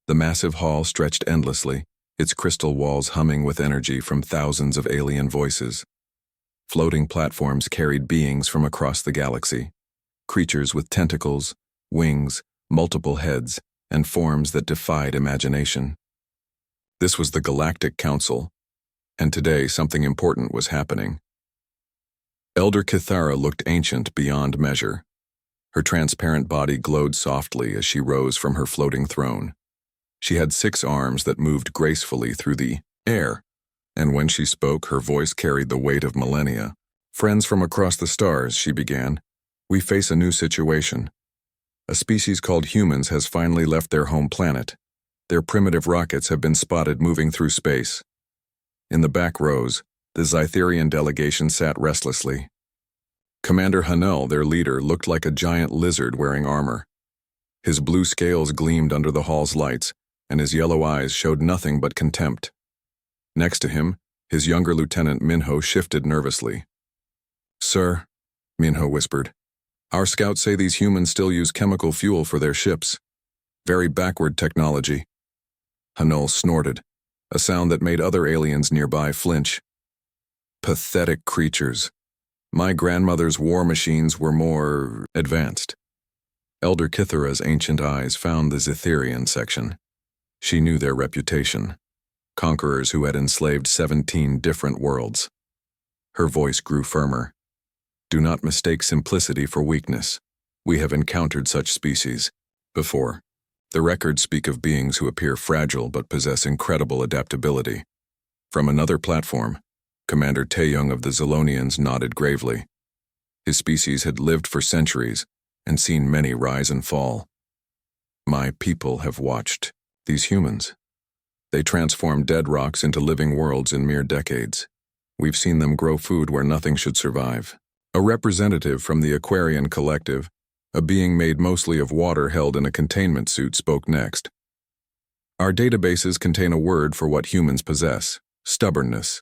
The massive hall stretched endlessly, its crystal walls humming with energy from thousands of alien voices. Floating platforms carried beings from across the galaxy, creatures with tentacles, wings, multiple heads, and forms that defied imagination. This was the Galactic Council, and today something important was happening. Elder Kithara looked ancient beyond measure. Her transparent body glowed softly as she rose from her floating throne. She had 6 arms that moved gracefully through the air, and when she spoke, her voice carried the weight of millennia. "Friends from across the stars," she began, "we face a new situation. A species called humans has finally left their home planet. Their primitive rockets have been spotted moving through space." In the back rows, the Zytherian delegation sat restlessly. Commander Hanel, their leader, looked like a giant lizard wearing armor. His blue scales gleamed under the hall's lights, and his yellow eyes showed nothing but contempt. Next to him, his younger lieutenant Minho shifted nervously. "Sir," Minho whispered, "our scouts say these humans still use chemical fuel for their ships. Very backward technology." Hanel snorted, a sound that made other aliens nearby flinch. "Pathetic creatures. My grandmother's war machines were more advanced." Elder Kithara's ancient eyes found the Zytherian section. She knew their reputation. Conquerors who had enslaved 17 different worlds. Her voice grew firmer. "Do not mistake simplicity for weakness. We have encountered such species before. The records speak of beings who appear fragile but possess incredible adaptability." From another platform, Commander Taeyong of the Zilonians nodded gravely. His species had lived for centuries and seen many rise and fall. "My people have watched these humans. They transform dead rocks into living worlds in mere decades. We've seen them grow food where nothing should survive." A representative from the Aquarian Collective, a being made mostly of water held in a containment suit, spoke next. "Our databases contain a word for what humans possess: stubbornness.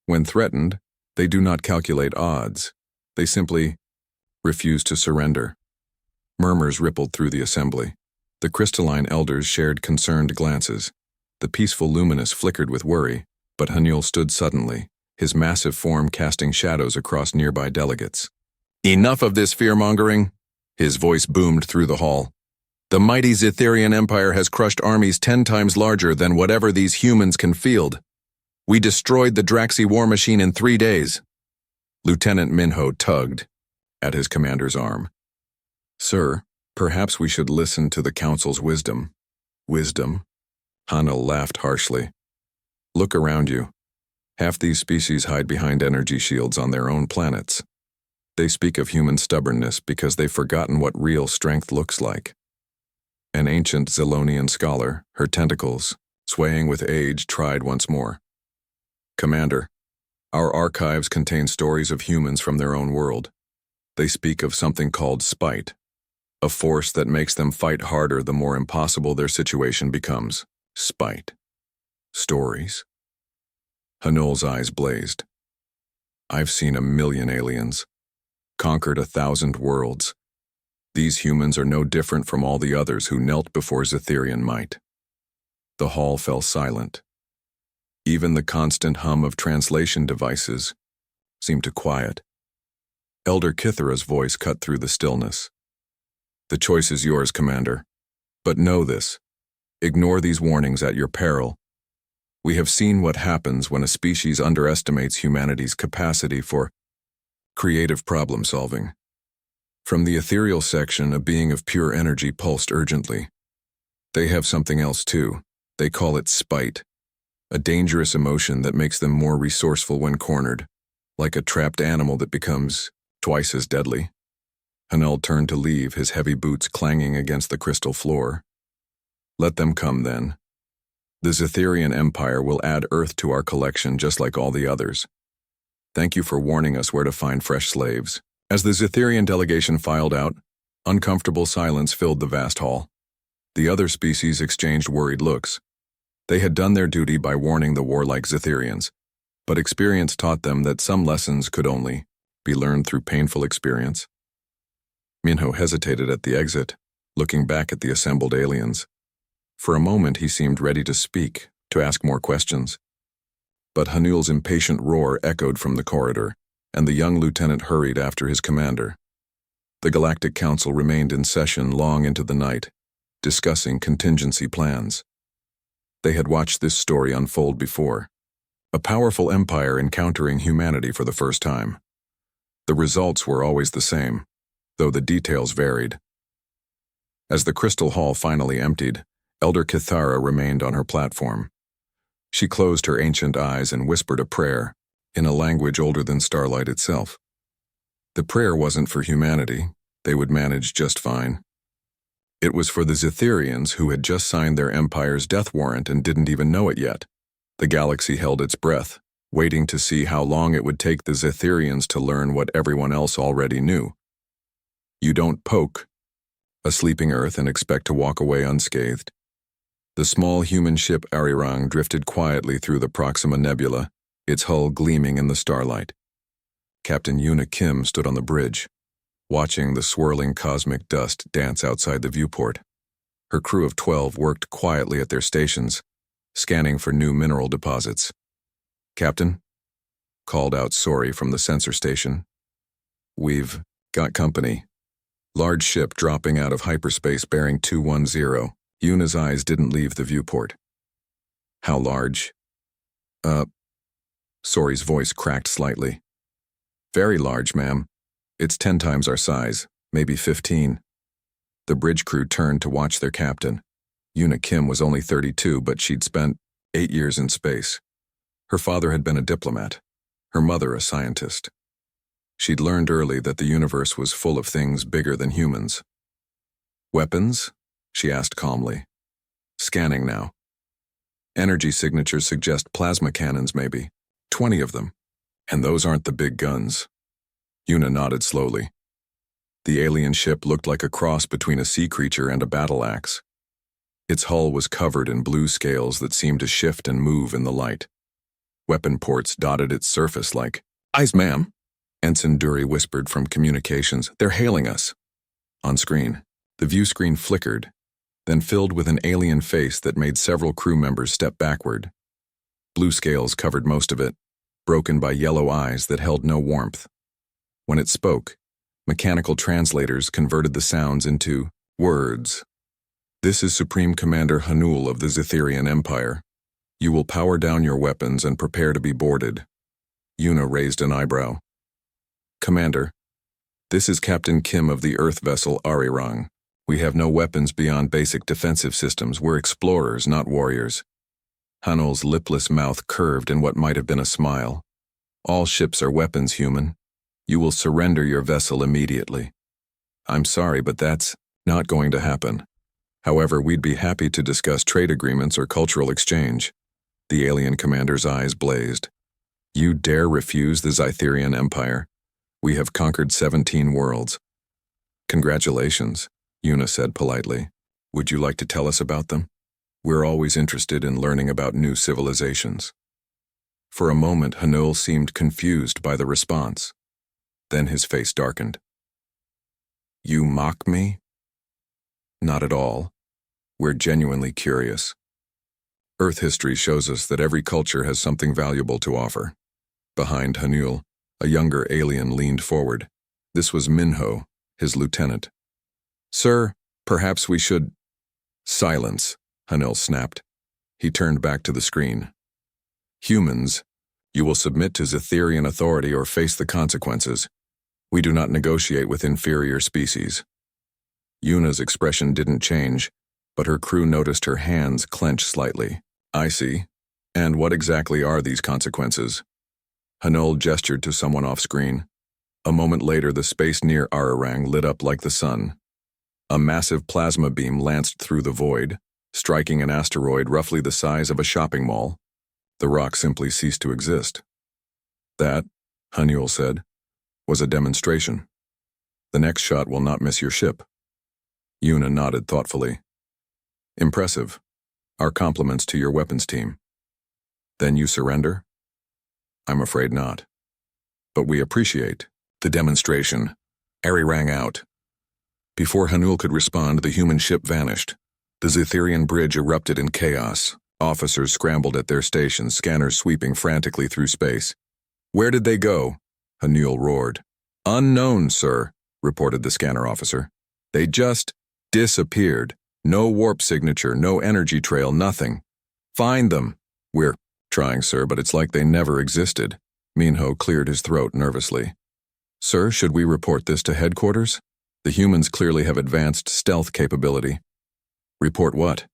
When threatened, they do not calculate odds. They simply refuse to surrender." Murmurs rippled through the assembly. The crystalline elders shared concerned glances. The peaceful Luminous flickered with worry, but Hanul stood suddenly, his massive form casting shadows across nearby delegates. "Enough of this fear-mongering!" His voice boomed through the hall. "The mighty Zytherian Empire has crushed armies 10 times larger than whatever these humans can field. We destroyed the Draxi war machine in 3 days." Lieutenant Minho tugged at his commander's arm. "Sir, perhaps we should listen to the Council's wisdom." "Wisdom?" Hanel laughed harshly. "Look around you. Half these species hide behind energy shields on their own planets. They speak of human stubbornness because they've forgotten what real strength looks like." An ancient Zilonian scholar, her tentacles, swaying with age, tried once more. "Commander, our archives contain stories of humans from their own world. They speak of something called spite, a force that makes them fight harder the more impossible their situation becomes." "Spite. Stories?" Hanul's eyes blazed. "I've seen 1,000,000 aliens, conquered 1,000 worlds. These humans are no different from all the others who knelt before Zytherian might." The hall fell silent. Even the constant hum of translation devices seemed to quiet. Elder Kithara's voice cut through the stillness. "The choice is yours, Commander. But know this. Ignore these warnings at your peril. We have seen what happens when a species underestimates humanity's capacity for creative problem-solving." From the ethereal section, a being of pure energy pulsed urgently. "They have something else too. They call it spite. A dangerous emotion that makes them more resourceful when cornered, like a trapped animal that becomes twice as deadly." Hanel turned to leave, his heavy boots clanging against the crystal floor. "Let them come then. The Zytherian Empire will add Earth to our collection just like all the others. Thank you for warning us where to find fresh slaves." As the Zytherian delegation filed out, uncomfortable silence filled the vast hall. The other species exchanged worried looks. They had done their duty by warning the warlike Zytherians, but experience taught them that some lessons could only be learned through painful experience. Minho hesitated at the exit, looking back at the assembled aliens. For a moment he seemed ready to speak, to ask more questions. But Hanul's impatient roar echoed from the corridor, and the young lieutenant hurried after his commander. The Galactic Council remained in session long into the night, discussing contingency plans. They had watched this story unfold before. A powerful empire encountering humanity for the first time. The results were always the same, though the details varied. As the crystal hall finally emptied, Elder Kithara remained on her platform. She closed her ancient eyes and whispered a prayer, in a language older than starlight itself. The prayer wasn't for humanity. They would manage just fine. It was for the Zetherians who had just signed their empire's death warrant and didn't even know it yet. The galaxy held its breath, waiting to see how long it would take the Zetherians to learn what everyone else already knew. You don't poke a sleeping Earth and expect to walk away unscathed. The small human ship Arirang drifted quietly through the Proxima Nebula, its hull gleaming in the starlight. Captain Yuna Kim stood on the bridge, watching the swirling cosmic dust dance outside the viewport. Her crew of 12 worked quietly at their stations, scanning for new mineral deposits. "Captain?" called out Sori from the sensor station. "We've got company." Large ship dropping out of hyperspace bearing 210. Yuna's eyes didn't leave the viewport. "How large?" Sori's voice cracked slightly. "Very large, ma'am. It's 10 times our size, maybe 15. The bridge crew turned to watch their captain. Yuna Kim was only 32, but she'd spent 8 years in space. Her father had been a diplomat, her mother a scientist. She'd learned early that the universe was full of things bigger than humans. "Weapons?" she asked calmly. "Scanning now. Energy signatures suggest plasma cannons maybe. 20 of them. And those aren't the big guns." Yuna nodded slowly. The alien ship looked like a cross between a sea creature and a battle axe. Its hull was covered in blue scales that seemed to shift and move in the light. Weapon ports dotted its surface like, "Eyes, ma'am," Ensign Dury whispered from communications. "They're hailing us." On screen, the view screen flickered, then filled with an alien face that made several crew members step backward. Blue scales covered most of it, broken by yellow eyes that held no warmth. When it spoke, mechanical translators converted the sounds into words. "This is Supreme Commander Hanul of the Zetherian Empire. You will power down your weapons and prepare to be boarded." Yuna raised an eyebrow. "Commander, this is Captain Kim of the Earth vessel Arirang. We have no weapons beyond basic defensive systems. We're explorers, not warriors." Hanul's lipless mouth curved in what might have been a smile. "All ships are weapons, human. You will surrender your vessel immediately." "I'm sorry, but that's not going to happen. However, we'd be happy to discuss trade agreements or cultural exchange." The alien commander's eyes blazed. "You dare refuse the Zetherian Empire? We have conquered 17 worlds." "Congratulations," Yuna said politely. "Would you like to tell us about them? We're always interested in learning about new civilizations." For a moment, Hanul seemed confused by the response. Then his face darkened. "You mock me?" "Not at all. We're genuinely curious. Earth history shows us that every culture has something valuable to offer." Behind Hanul, a younger alien leaned forward. This was Minho, his lieutenant. "Sir, perhaps we should—" "Silence," Hanul snapped. He turned back to the screen. "Humans, you will submit to Zetherian authority or face the consequences. We do not negotiate with inferior species." Yuna's expression didn't change, but her crew noticed her hands clench slightly. "I see. And what exactly are these consequences?" Hanul gestured to someone off-screen. A moment later, the space near Arirang lit up like the sun. A massive plasma beam lanced through the void, striking an asteroid roughly the size of a shopping mall. The rock simply ceased to exist. "That," Hanul said, "was a demonstration. The next shot will not miss your ship." Yuna nodded thoughtfully. "Impressive. Our compliments to your weapons team." "Then you surrender?" "I'm afraid not. But we appreciate the demonstration." Ari rang out. Before Hanul could respond, the human ship vanished. The Zetherian bridge erupted in chaos. Officers scrambled at their stations, scanners sweeping frantically through space. "Where did they go?" Hanul roared. "Unknown, sir," reported the scanner officer. "They just disappeared. No warp signature, no energy trail, nothing. Find them." "We're trying, sir, but it's like they never existed." Minho cleared his throat nervously. "Sir, should we report this to headquarters? The humans clearly have advanced stealth capability." "Report what?"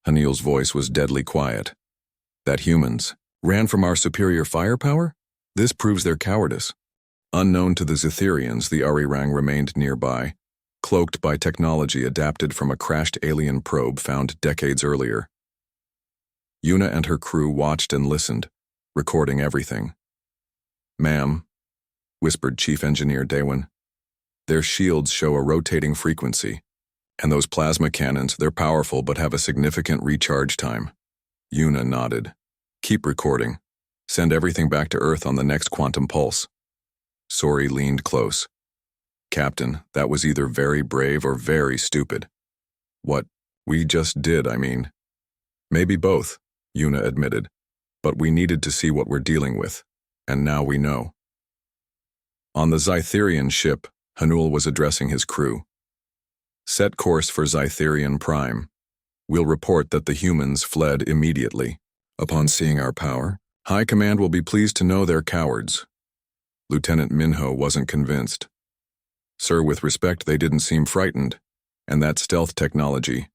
Hanil's voice was deadly quiet. "That humans ran from our superior firepower? This proves their cowardice." Unknown to the Zetherians, the Arirang remained nearby, cloaked by technology adapted from a crashed alien probe found decades earlier. Yuna and her crew watched and listened, recording everything. "Ma'am," whispered Chief Engineer Daewin, "their shields show a rotating frequency, and those plasma cannons, they're powerful but have a significant recharge time." Yuna nodded. "Keep recording. Send everything back to Earth on the next quantum pulse." Sori leaned close. "Captain, that was either very brave or very stupid." "What we just did, I mean." "Maybe both," Yuna admitted, "but we needed to see what we're dealing with, and now we know." On the Zytherian ship, Hanul was addressing his crew. "Set course for Zytherian Prime. We'll report that the humans fled immediately. Upon seeing our power, High Command will be pleased to know they're cowards." Lieutenant Minho wasn't convinced. "Sir, with respect, they didn't seem frightened, and that stealth technology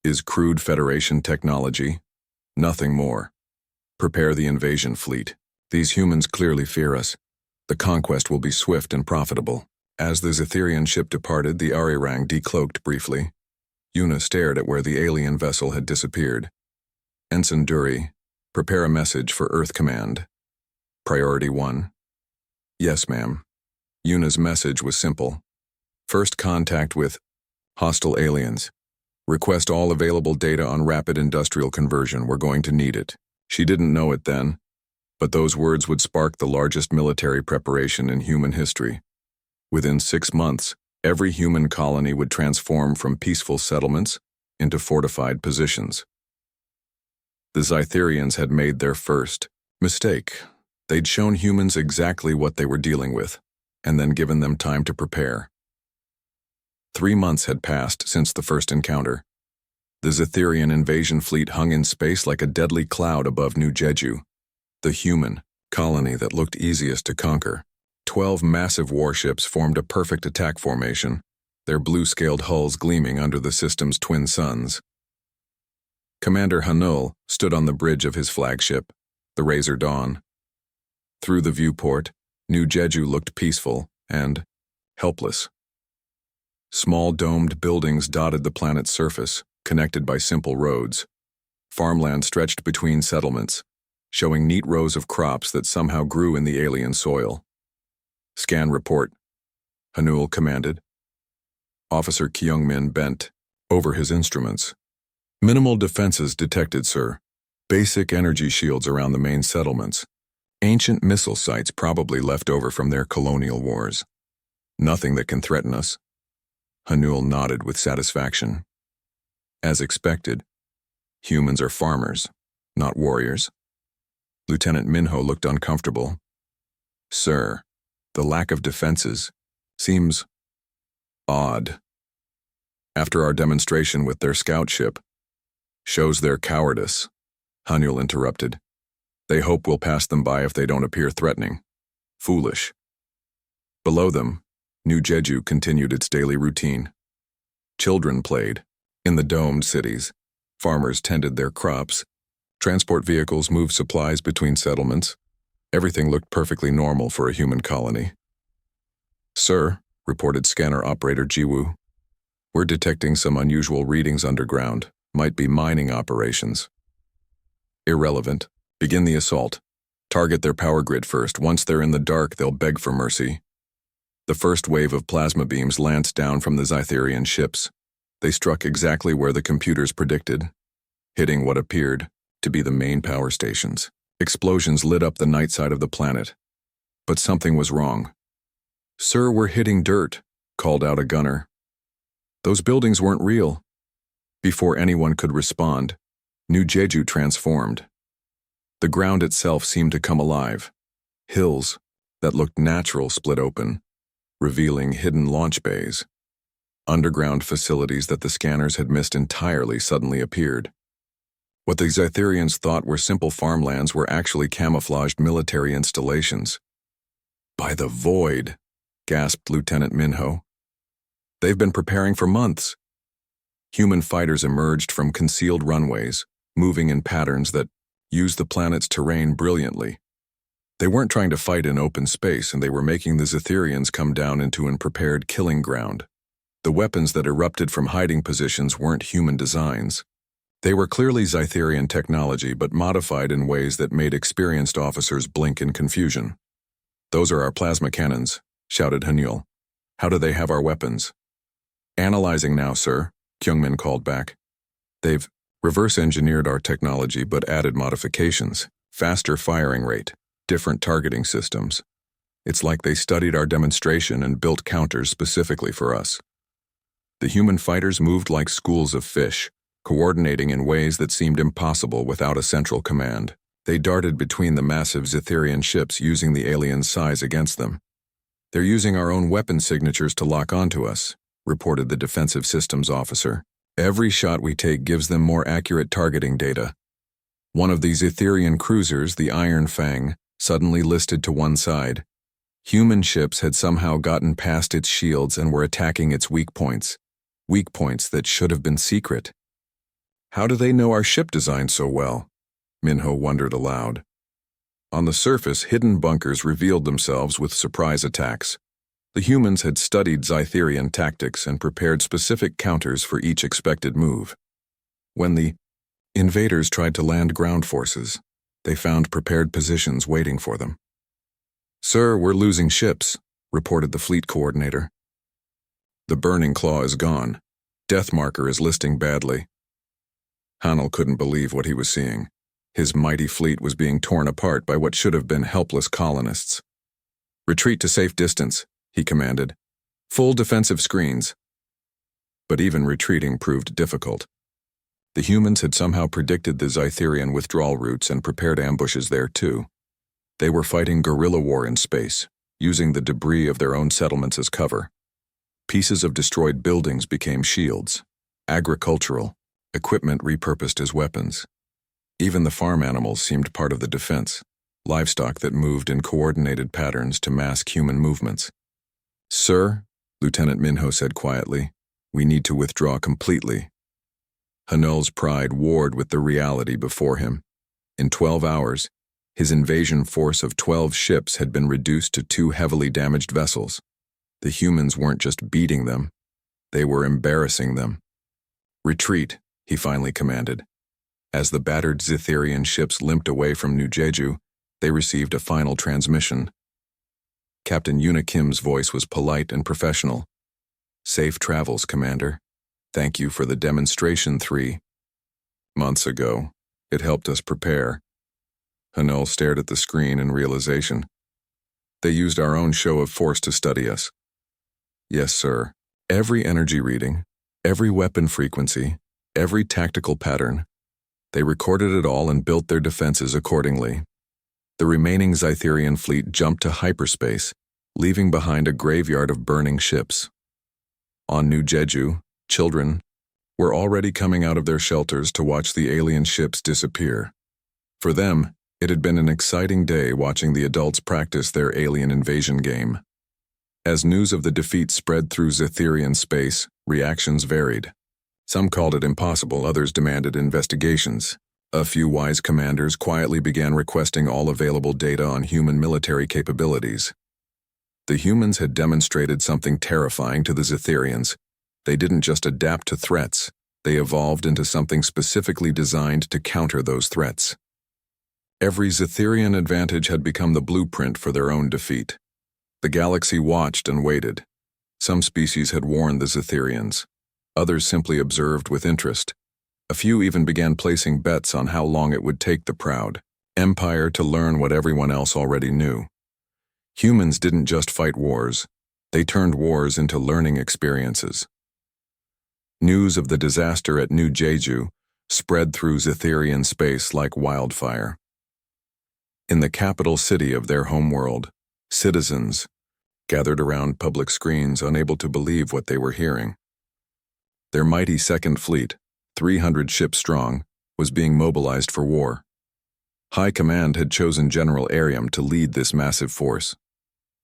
is crude Federation technology, nothing more. Prepare the invasion fleet. These humans clearly fear us. The conquest will be swift and profitable." As the Zetherian ship departed, the Arirang decloaked briefly. Yuna stared at where the alien vessel had disappeared. "Ensign Dury, prepare a message for Earth Command. Priority 1. "Yes, ma'am." Yuna's message was simple. "First contact with hostile aliens. Request all available data on rapid industrial conversion. We're going to need it." She didn't know it then, but those words would spark the largest military preparation in human history. Within 6 months, every human colony would transform from peaceful settlements into fortified positions. The Zytherians had made their first mistake. They'd shown humans exactly what they were dealing with, and then given them time to prepare. 3 months had passed since the first encounter. The Zetherian invasion fleet hung in space like a deadly cloud above New Jeju, the human colony that looked easiest to conquer. 12 massive warships formed a perfect attack formation, their blue-scaled hulls gleaming under the system's twin suns. Commander Hanul stood on the bridge of his flagship, the Razor Dawn. Through the viewport, New Jeju looked peaceful and helpless. Small domed buildings dotted the planet's surface, connected by simple roads. Farmland stretched between settlements, showing neat rows of crops that somehow grew in the alien soil. "Scan report," Hanul commanded. Officer Kyungmin bent over his instruments. "Minimal defenses detected, sir. Basic energy shields around the main settlements. Ancient missile sites probably left over from their colonial wars. Nothing that can threaten us." Hanul nodded with satisfaction. "As expected, humans are farmers, not warriors." Lieutenant Minho looked uncomfortable. "Sir, the lack of defenses seems odd. After our demonstration with their scout ship, shows their cowardice," Hanul interrupted. "They hope we'll pass them by if they don't appear threatening. Foolish." Below them, New Jeju continued its daily routine. Children played. In the domed cities, farmers tended their crops. Transport vehicles moved supplies between settlements. Everything looked perfectly normal for a human colony. "Sir," reported scanner operator Jiwoo, "we're detecting some unusual readings underground. Might be mining operations." "Irrelevant. Begin the assault. Target their power grid first. Once they're in the dark, they'll beg for mercy." The first wave of plasma beams lanced down from the Zytherian ships. They struck exactly where the computers predicted, hitting what appeared to be the main power stations. Explosions lit up the night side of the planet. But something was wrong. "Sir, we're hitting dirt," called out a gunner. "Those buildings weren't real." Before anyone could respond, New Jeju transformed. The ground itself seemed to come alive. Hills that looked natural split open, revealing hidden launch bays. Underground facilities that the scanners had missed entirely suddenly appeared. What the Zytherians thought were simple farmlands were actually camouflaged military installations. "By the void," gasped Lieutenant Minho. "They've been preparing for months." Human fighters emerged from concealed runways, moving in patterns that used the planet's terrain brilliantly. They weren't trying to fight in open space, and they were making the Zytherians come down into an prepared killing ground. The weapons that erupted from hiding positions weren't human designs. They were clearly Zytherian technology, but modified in ways that made experienced officers blink in confusion. "Those are our plasma cannons," shouted Hanyul. "How do they have our weapons?" "Analyzing now, sir," Kyungmin called back. "They've reverse-engineered our technology but added modifications, faster firing rate, different targeting systems. It's like they studied our demonstration and built counters specifically for us." The human fighters moved like schools of fish, coordinating in ways that seemed impossible without a central command. They darted between the massive Zytherian ships, using the aliens' size against them. "They're using our own weapon signatures to lock onto us," reported the defensive systems officer. "Every shot we take gives them more accurate targeting data." One of these Zytherian cruisers, the Iron Fang, suddenly listed to one side. Human ships had somehow gotten past its shields and were attacking its weak points that should have been secret. "How do they know our ship design so well?" Minho wondered aloud. On the surface, hidden bunkers revealed themselves with surprise attacks. The humans had studied Zytherian tactics and prepared specific counters for each expected move. When the invaders tried to land ground forces, they found prepared positions waiting for them. "Sir, we're losing ships," reported the fleet coordinator. "The Burning Claw is gone. Deathmarker is listing badly." Hanel couldn't believe what he was seeing. His mighty fleet was being torn apart by what should have been helpless colonists. "Retreat to safe distance," he commanded. "Full defensive screens." But even retreating proved difficult. The humans had somehow predicted the Zytherian withdrawal routes and prepared ambushes there too. They were fighting guerrilla war in space, using the debris of their own settlements as cover. Pieces of destroyed buildings became shields, agricultural equipment repurposed as weapons. Even the farm animals seemed part of the defense, livestock that moved in coordinated patterns to mask human movements. "Sir," Lieutenant Minho said quietly, "we need to withdraw completely." Hanul's pride warred with the reality before him. In 12 hours, his invasion force of 12 ships had been reduced to 2 heavily damaged vessels. The humans weren't just beating them, they were embarrassing them. "Retreat," he finally commanded. As the battered Zytherian ships limped away from New Jeju, they received a final transmission. Captain Yuna Kim's voice was polite and professional. "Safe travels, Commander. Thank you for the demonstration 3 months ago. It helped us prepare." Hanul stared at the screen in realization. "They used our own show of force to study us." "Yes, sir. Every energy reading, every weapon frequency, every tactical pattern. They recorded it all and built their defenses accordingly." The remaining Zytherian fleet jumped to hyperspace, leaving behind a graveyard of burning ships. On New Jeju, children were already coming out of their shelters to watch the alien ships disappear. For them, it had been an exciting day watching the adults practice their alien invasion game. As news of the defeat spread through Zytherian space, reactions varied. Some called it impossible, others demanded investigations. A few wise commanders quietly began requesting all available data on human military capabilities. The humans had demonstrated something terrifying to the Zytherians. They didn't just adapt to threats, they evolved into something specifically designed to counter those threats. Every Zytherian advantage had become the blueprint for their own defeat. The galaxy watched and waited. Some species had warned the Zytherians. Others simply observed with interest. A few even began placing bets on how long it would take the proud empire to learn what everyone else already knew. Humans didn't just fight wars. They turned wars into learning experiences. News of the disaster at New Jeju spread through Zetherian space like wildfire. In the capital city of their homeworld, citizens gathered around public screens, unable to believe what they were hearing. Their mighty Second Fleet, 300 ships strong, was being mobilized for war. High Command had chosen General Ariam to lead this massive force.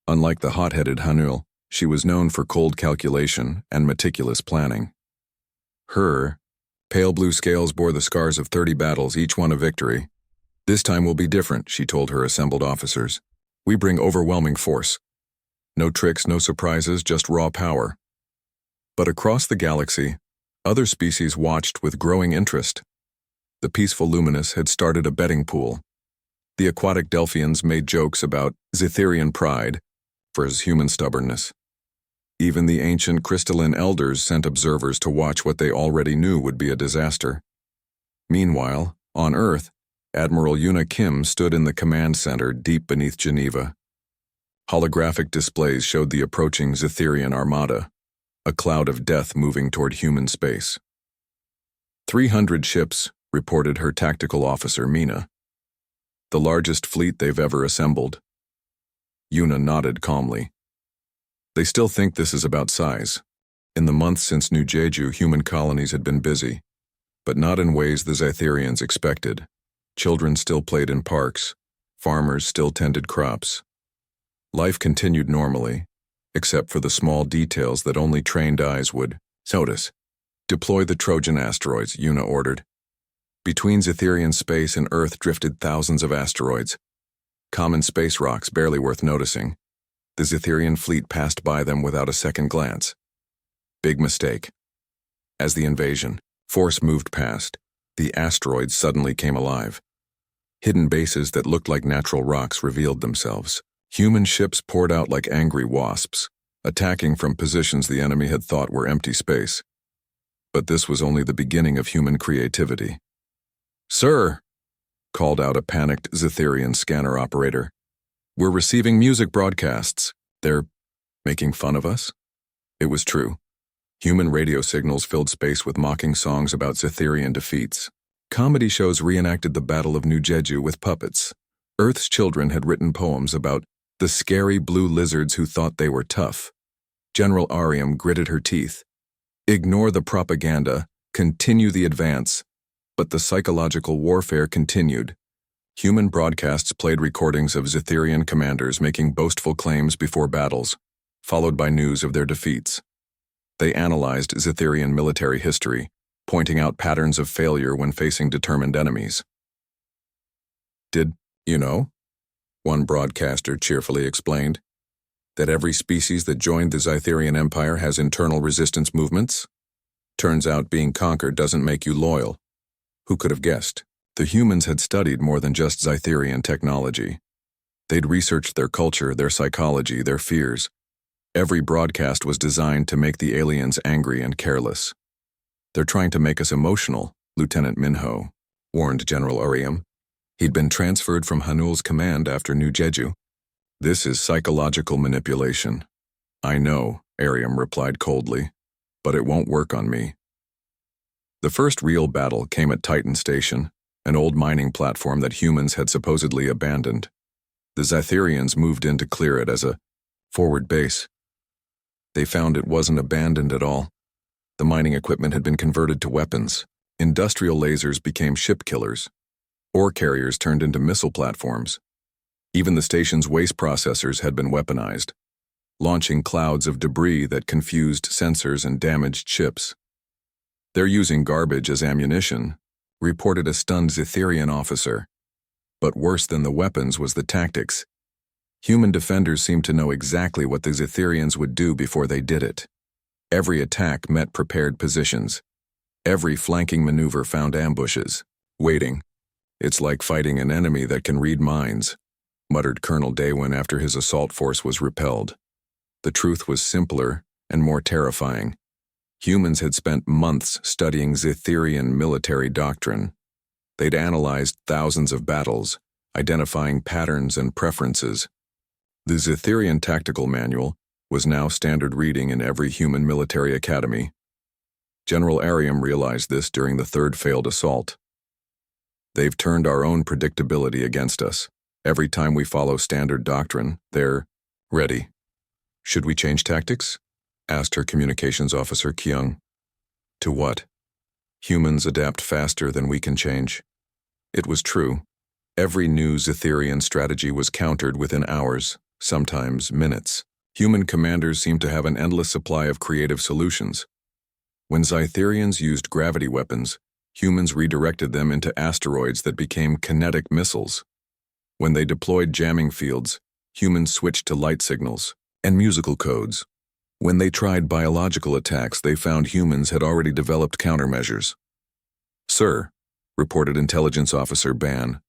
Unlike the hot-headed Hanul, she was known for cold calculation and meticulous planning. Her pale blue scales bore the scars of 30 battles, each one a victory. "This time will be different," she told her assembled officers. "We bring overwhelming force. No tricks, no surprises, just raw power." But across the galaxy, other species watched with growing interest. The peaceful Luminous had started a betting pool. The aquatic Delphians made jokes about Zetherian pride versus human stubbornness. Even the ancient crystalline elders sent observers to watch what they already knew would be a disaster. Meanwhile, on Earth, Admiral Yuna Kim stood in the command center deep beneath Geneva. Holographic displays showed the approaching Zetherian armada, a cloud of death moving toward human space. 300 ships, reported her tactical officer Mina. The largest fleet they've ever assembled. Yuna nodded calmly. They still think this is about size. In the months since New Jeju, human colonies had been busy, but not in ways the Zetherians expected. Children still played in parks. Farmers still tended crops. Life continued normally, except for the small details that only trained eyes would notice. "Deploy the Trojan asteroids," Yuna ordered. Between Zetherian space and Earth drifted thousands of asteroids. Common space rocks barely worth noticing. The Zetherian fleet passed by them without a second glance. Big mistake. As the invasion force moved past, the asteroids suddenly came alive. Hidden bases that looked like natural rocks revealed themselves. Human ships poured out like angry wasps, attacking from positions the enemy had thought were empty space. But this was only the beginning of human creativity. "Sir," called out a panicked Zetherian scanner operator. "We're receiving music broadcasts. They're making fun of us?" It was true. Human radio signals filled space with mocking songs about Zetherian defeats. Comedy shows reenacted the Battle of New Jeju with puppets. Earth's children had written poems about the scary blue lizards who thought they were tough. General Ariam gritted her teeth. Ignore the propaganda, continue the advance. But the psychological warfare continued. Human broadcasts played recordings of Zetherian commanders making boastful claims before battles, followed by news of their defeats. They analyzed Zetherian military history, pointing out patterns of failure when facing determined enemies. "Did you know?" one broadcaster cheerfully explained, "that every species that joined the Zetherian Empire has internal resistance movements? Turns out being conquered doesn't make you loyal." Who could have guessed? The humans had studied more than just Zetherian technology. They'd researched their culture, their psychology, their fears. Every broadcast was designed to make the aliens angry and careless. "They're trying to make us emotional," Lieutenant Minho warned General Ariam. He'd been transferred from Hanul's command after New Jeju. "This is psychological manipulation." "I know," Ariam replied coldly, "but it won't work on me." The first real battle came at Titan Station, an old mining platform that humans had supposedly abandoned. The Zetherians moved in to clear it as a forward base. They found it wasn't abandoned at all. The mining equipment had been converted to weapons. Industrial lasers became ship killers. Ore carriers turned into missile platforms. Even the station's waste processors had been weaponized, launching clouds of debris that confused sensors and damaged ships. "They're using garbage as ammunition," reported a stunned Zetherian officer. But worse than the weapons was the tactics. Human defenders seemed to know exactly what the Zetherians would do before they did it. Every attack met prepared positions. Every flanking maneuver found ambushes, waiting. "It's like fighting an enemy that can read minds," muttered Colonel Daywin after his assault force was repelled. The truth was simpler and more terrifying. Humans had spent months studying Zetherian military doctrine. They'd analyzed thousands of battles, identifying patterns and preferences. The Zetherian Tactical Manual was now standard reading in every human military academy. General Arium realized this during the third failed assault. They've turned our own predictability against us. Every time we follow standard doctrine, they're ready. Should we change tactics? Asked her communications officer, Kyung. To what? Humans adapt faster than we can change. It was true. Every new Zetherian strategy was countered within hours, sometimes minutes. Human commanders seemed to have an endless supply of creative solutions. When Zetherians used gravity weapons, humans redirected them into asteroids that became kinetic missiles. When they deployed jamming fields, humans switched to light signals and musical codes. When they tried biological attacks, they found humans had already developed countermeasures. Sir, reported Intelligence Officer Ban,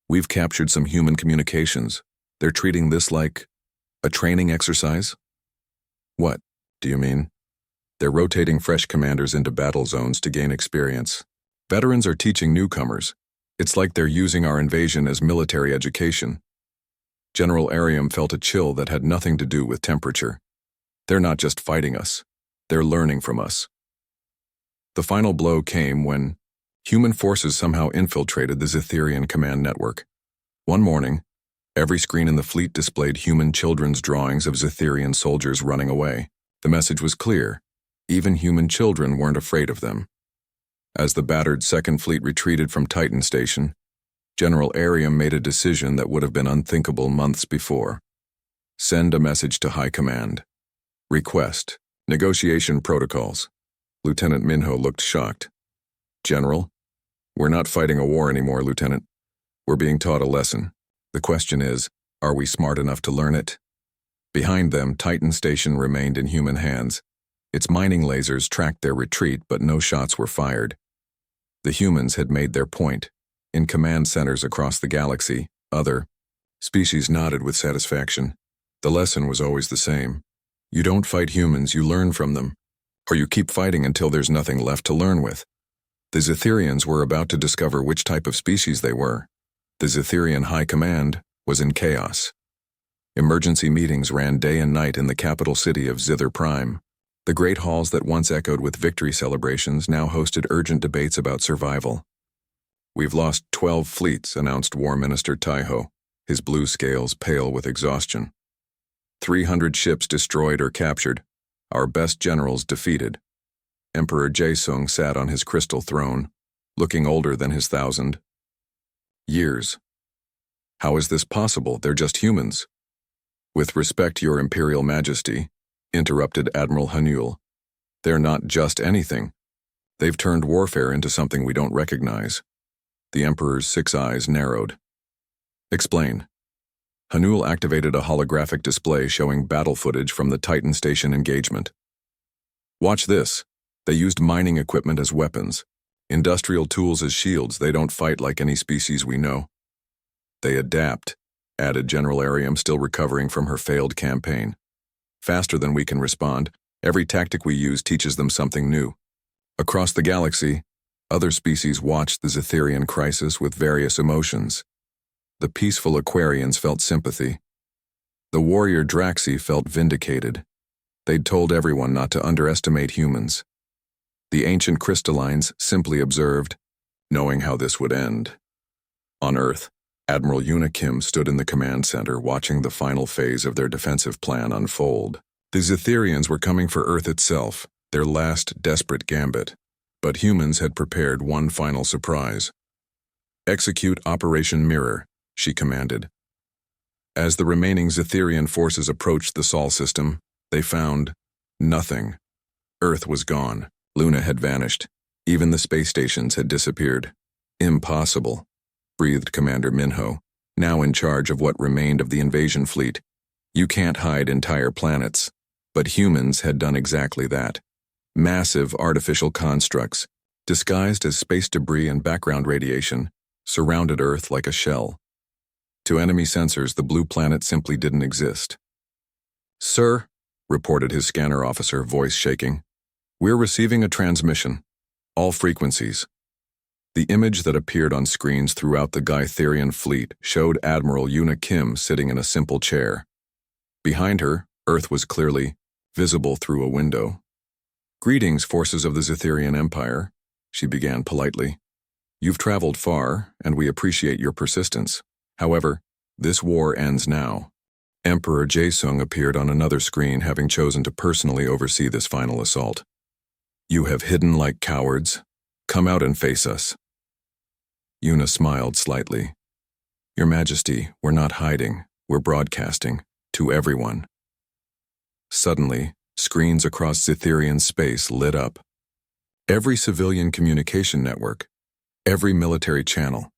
we've captured some human communications. They're treating this like a training exercise? What do you mean? They're rotating fresh commanders into battle zones to gain experience. Veterans are teaching newcomers. It's like they're using our invasion as military education. General Arium felt a chill that had nothing to do with temperature. They're not just fighting us. They're learning from us. The final blow came when human forces somehow infiltrated the Zetherian command network. One morning, every screen in the fleet displayed human children's drawings of Zetherian soldiers running away. The message was clear. Even human children weren't afraid of them. As the battered Second Fleet retreated from Titan Station, General Arium made a decision that would have been unthinkable months before. Send a message to High Command. Request. Negotiation protocols. Lieutenant Minho looked shocked. General, we're not fighting a war anymore, Lieutenant. We're being taught a lesson. The question is, are we smart enough to learn it? Behind them, Titan Station remained in human hands. Its mining lasers tracked their retreat, but no shots were fired. The humans had made their point. In command centers across the galaxy, other species nodded with satisfaction. The lesson was always the same. You don't fight humans, you learn from them. Or you keep fighting until there's nothing left to learn with. The Zetherians were about to discover which type of species they were. The Zetherian High Command was in chaos. Emergency meetings ran day and night in the capital city of Zither Prime. The great halls that once echoed with victory celebrations now hosted urgent debates about survival. We've lost 12 fleets, announced War Minister Taiho, his blue scales pale with exhaustion. 300 ships destroyed or captured, our best generals defeated. Emperor Jaesung sat on his crystal throne, looking older than his 1,000 years. How is this possible? They're just humans. With respect, Your Imperial Majesty, interrupted Admiral Hanul. They're not just anything. They've turned warfare into something we don't recognize. The Emperor's 6 eyes narrowed. Explain. Hanul activated a holographic display showing battle footage from the Titan Station engagement. Watch this. They used mining equipment as weapons, industrial tools as shields. They don't fight like any species we know. They adapt, added General Arium, still recovering from her failed campaign. Faster than we can respond, every tactic we use teaches them something new. Across the galaxy, other species watched the Zetherian crisis with various emotions. The peaceful Aquarians felt sympathy. The warrior Draxi felt vindicated. They'd told everyone not to underestimate humans. The ancient crystallines simply observed, knowing how this would end. On Earth, Admiral Yuna Kim stood in the command center watching the final phase of their defensive plan unfold. The Zetherians were coming for Earth itself, their last desperate gambit. But humans had prepared one final surprise. Execute Operation Mirror, she commanded. As the remaining Zetherian forces approached the Sol system, they found nothing. Earth was gone. Luna had vanished. Even the space stations had disappeared. Impossible, breathed Commander Minho, now in charge of what remained of the invasion fleet. You can't hide entire planets. But humans had done exactly that. Massive artificial constructs, disguised as space debris and background radiation, surrounded Earth like a shell. To enemy sensors, the blue planet simply didn't exist. Sir, reported his scanner officer, voice shaking, we're receiving a transmission. All frequencies. The image that appeared on screens throughout the Gytherian fleet showed Admiral Yuna Kim sitting in a simple chair. Behind her, Earth was clearly visible through a window. Greetings, forces of the Zitherian Empire, she began politely. You've traveled far, and we appreciate your persistence. However, this war ends now. Emperor Jaesung appeared on another screen, having chosen to personally oversee this final assault. You have hidden like cowards. Come out and face us. Yuna smiled slightly. Your Majesty, we're not hiding, we're broadcasting, to everyone. Suddenly, screens across Zitherian space lit up. Every civilian communication network, every military channel,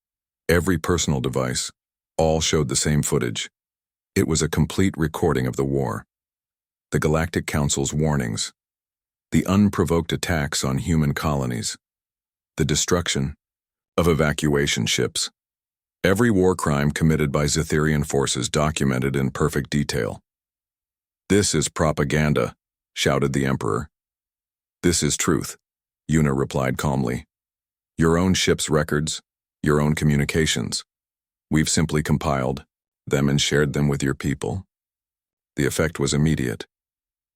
every personal device, all showed the same footage. It was a complete recording of the war. The Galactic Council's warnings, the unprovoked attacks on human colonies, the destruction of evacuation ships. Every war crime committed by Zitherian forces documented in perfect detail. This is propaganda, shouted the Emperor. This is truth, Yuna replied calmly. Your own ship's records, your own communications. We've simply compiled them and shared them with your people. The effect was immediate.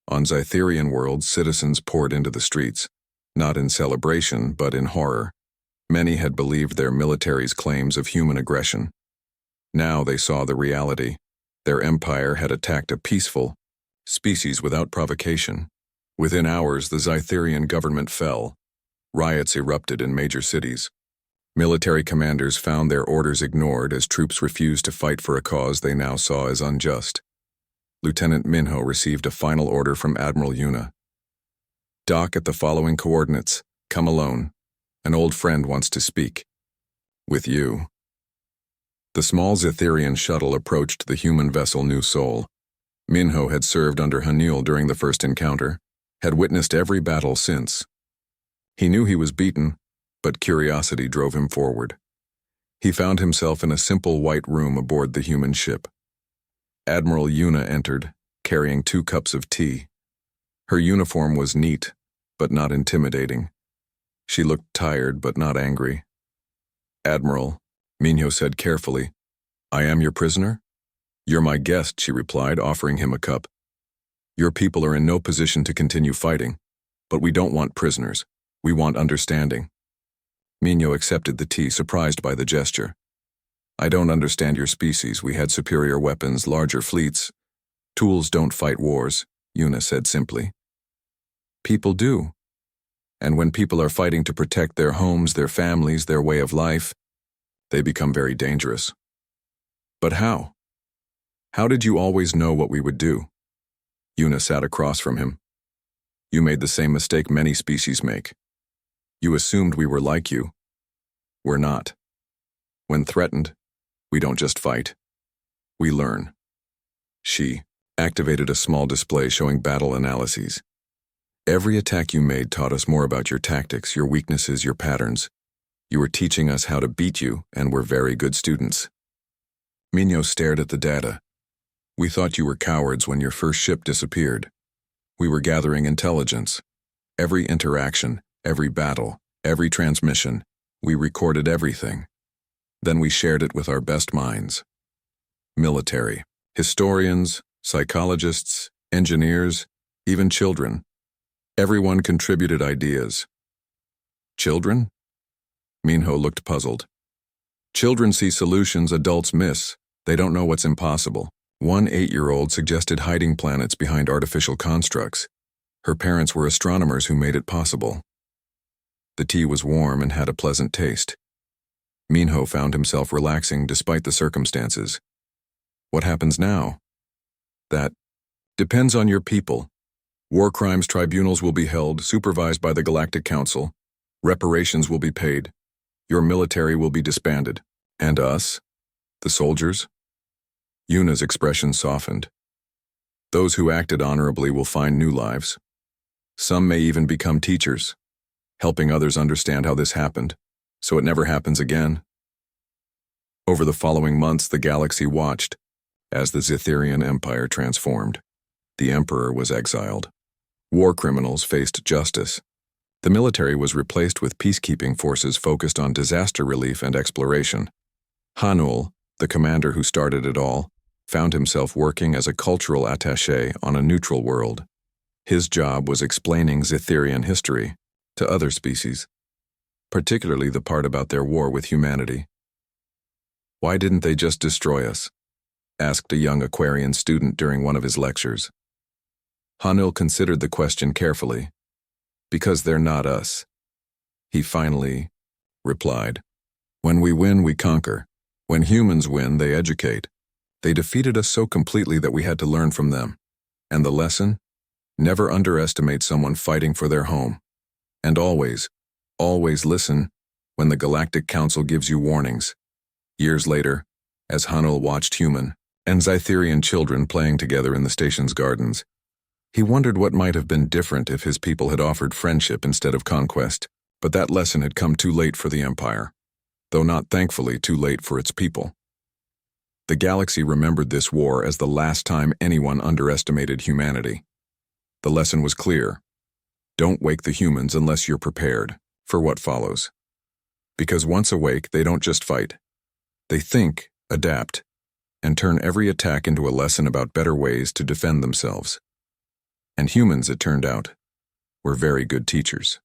On Zitherian worlds, citizens poured into the streets, not in celebration, but in horror. Many had believed their military's claims of human aggression. Now they saw the reality. Their empire had attacked a peaceful species without provocation. Within hours, the Zitherian government fell. Riots erupted in major cities. Military commanders found their orders ignored as troops refused to fight for a cause they now saw as unjust. Lieutenant Minho received a final order from Admiral Yuna. Dock at the following coordinates. Come alone. An old friend wants to speak. With you. The small Zitherian shuttle approached the human vessel New Soul. Minho had served under Hanil during the first encounter, had witnessed every battle since. He knew he was beaten, but curiosity drove him forward. He found himself in a simple white room aboard the human ship. Admiral Yuna entered, carrying 2 cups of tea. Her uniform was neat, but not intimidating. She looked tired, but not angry. Admiral, Minho said carefully, I am your prisoner? You're my guest, she replied, offering him a cup. Your people are in no position to continue fighting, but we don't want prisoners. We want understanding. Minho accepted the tea, surprised by the gesture. I don't understand your species. We had superior weapons, larger fleets. Tools don't fight wars, Yuna said simply. People do. And when people are fighting to protect their homes, their families, their way of life, they become very dangerous. But how? How did you always know what we would do? Yuna sat across from him. You made the same mistake many species make. You assumed we were like you. We're not. When threatened, we don't just fight. We learn. She activated a small display showing battle analyses. Every attack you made taught us more about your tactics, your weaknesses, your patterns. You were teaching us how to beat you, and we're very good students. Minho stared at the data. We thought you were cowards when your first ship disappeared. We were gathering intelligence. Every interaction, every battle, every transmission, we recorded everything. Then we shared it with our best minds. Military, historians, psychologists, engineers, even children. Everyone contributed ideas. Children? Minho looked puzzled. Children see solutions adults miss. They don't know what's impossible. One 8-year-old suggested hiding planets behind artificial constructs. Her parents were astronomers who made it possible. The tea was warm and had a pleasant taste. Minho found himself relaxing despite the circumstances. What happens now? That depends on your people. War crimes tribunals will be held, supervised by the Galactic Council. Reparations will be paid. Your military will be disbanded. And us? The soldiers? Yuna's expression softened. Those who acted honorably will find new lives. Some may even become teachers, helping others understand how this happened, so it never happens again. Over the following months, the galaxy watched as the Zitherian Empire transformed. The Emperor was exiled. War criminals faced justice. The military was replaced with peacekeeping forces focused on disaster relief and exploration. Hanul, the commander who started it all, found himself working as a cultural attaché on a neutral world. His job was explaining Zetherian history to other species, particularly the part about their war with humanity. "Why didn't they just destroy us?" asked a young Aquarian student during one of his lectures. Hanul considered the question carefully. "Because they're not us," he finally replied. "When we win, we conquer. When humans win, they educate. They defeated us so completely that we had to learn from them. And the lesson? Never underestimate someone fighting for their home. And always, always listen when the Galactic Council gives you warnings." Years later, as Hanul watched human and Zytherian children playing together in the station's gardens, he wondered what might have been different if his people had offered friendship instead of conquest. But that lesson had come too late for the Empire, though not thankfully too late for its people. The galaxy remembered this war as the last time anyone underestimated humanity. The lesson was clear. Don't wake the humans unless you're prepared for what follows. Because once awake, they don't just fight. They think, adapt, and turn every attack into a lesson about better ways to defend themselves. And humans, it turned out, were very good teachers.